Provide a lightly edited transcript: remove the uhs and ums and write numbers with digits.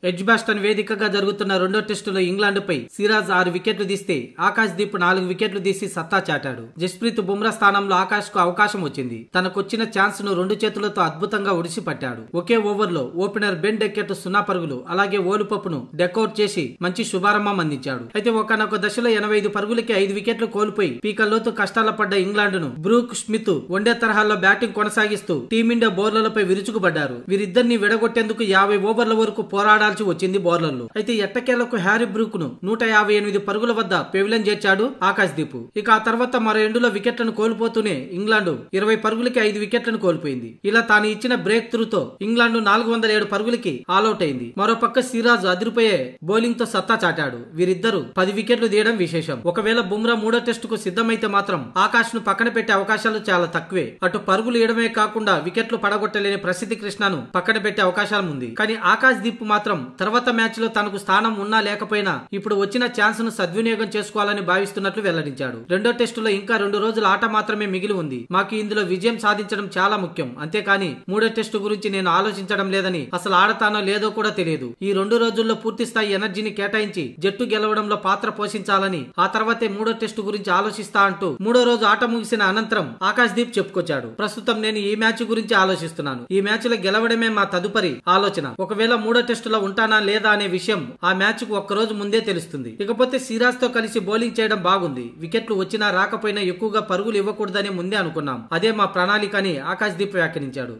Edgbaston వేదికగా జరుగుతున్న రెండో టెస్టులో ఇంగ్లాండ్పై సిరాజ్ 6 వికెట్లు తీస్తే ఆకాశ్ దీప్ 4 వికెట్లు తీసి సత్తా చాటాడు. జస్ప్రీత్ బుమ్రా స్థానంలో ఆకాశ్ కు అవకాశం వచ్చింది. తనకొచ్చిన ఛాన్స్ ను 2 చేతులతో అద్భుతంగా ఒడిసిపట్టాడు. ఒకే ఓవర్లో ఓపెనర్ బెన్ డెకెట్ 0 పరుగులు అలాగే ఓలుపప్పును డెకౌట్ చేసి మంచి శుభారంభం అందించాడు. అయితే ఒకనొక దశలో 85 పరుగులకి 5 వికెట్లు కోల్పోయి పీకల్లోతు కష్టాల పడ్డ ఇంగ్లాండ్ ను బ్రూక్ స్మిత్ వన్డే తరహాలో బ్యాటింగ్ కొనసాగిస్తూ టీమిండియా బౌలర్లపై విరుచుకుపడ్డారు. వీరిద్దరిని విడగొట్టేందుకు 50 ఓవర్ల వరకు పోరాడాల్సి వచ్చింది బౌలర్లు. అయితే ఎట్టకేలకు హ్యారీ బ్రూక్ ను 158 పరుగుల వద్ద పెవిలియన్ చేర్చాడు ఆకాశ్ దీప్. ఇక ఆ తర్వాత మరో ఎండులో వికెట్లను కోల్పోతూనే ఇంగ్లాండ్ 20 పరుగులకి 5 వికెట్లను కోల్పోయింది. ఇలా తాను ఇచ్చిన బ్రేక్ త్రూతో ఇంగ్లాండ్ 407 పరుగులకి ఆల్అౌట్ అయింది. మరోపక్క సిరాజ్ అదిరిపోయే బౌలింగ్ తో సత్తా చాటాడు. వీరిద్దరూ 10 వికెట్లు తీయడం విశేషం. ఒకవేళ బుమ్రా మూడో టెస్టుకు సిద్ధమైతే మాత్రం ఆకాశ్ ను పక్కన పెట్టే అవకాశాలు చాలా తక్కువే. అటు పరుగులు ఇయడమే కాకుండా వికెట్లు పడగొట్టలేని ప్రసిద్ధి కృష్ణను పక్కన పెట్టే అవకాశాలు ఉంది. కానీ ఆకాశ్ దీప్ మాత్రం తర్వాత మ్యాచ్ లో తనకు స్థానం ఉన్నా లేకపోయినా ఇప్పుడు వచ్చిన ఛాన్స్ ను సద్వినియోగం చేసుకోవాలని భావిస్తున్నట్లు వెల్లడించాడు. రెండో టెస్టులో ఇంకా 2 రోజుల ఆట మాత్రమే మిగిలి ఉంది. మాకు ఇందులో విజయం సాధించడం చాలా ముఖ్యం. అంతేకాని మూడో టెస్టు గురించి నేను ఆలోచించడం లేదని, అసలు ఆడతానో లేదో కూడా తెలియదు. ఈ 2 రోజుల్లో పూర్తి స్థాయి ఎనర్జీని కేటాయించి జట్టు గెలవడంలో పాత్ర పోషించాలని, ఆ తర్వాతే మూడో టెస్టు గురించి ఆలోచిస్తా అంటూ మూడో రోజు ఆట ముగిసిన అనంతరం ఆకాశ్ దీప్ చెప్పుకొచ్చాడు. ప్రస్తుతం నేను ఈ మ్యాచ్ గురించి ఆలోచిస్తున్నాను. ఈ మ్యాచ్ లో గెలవడమే మా తదుపరి ఆలోచన. ఒకవేళ మూడో టెస్టులో ఉంటానా లేదా అనే విషయం ఆ మ్యాచ్ కు ఒక్కరోజు ముందే తెలుస్తుంది. ఇకపోతే సిరాజ్ తో కలిసి బౌలింగ్ చేయడం బాగుంది. వికెట్లు వచ్చినా రాకపోయినా ఎక్కువగా పరుగులు ఇవ్వకూడదని ముందే అనుకున్నాం. అదే మా ప్రణాళిక అని ఆకాశ్ దీప్ వ్యాఖ్యానించాడు.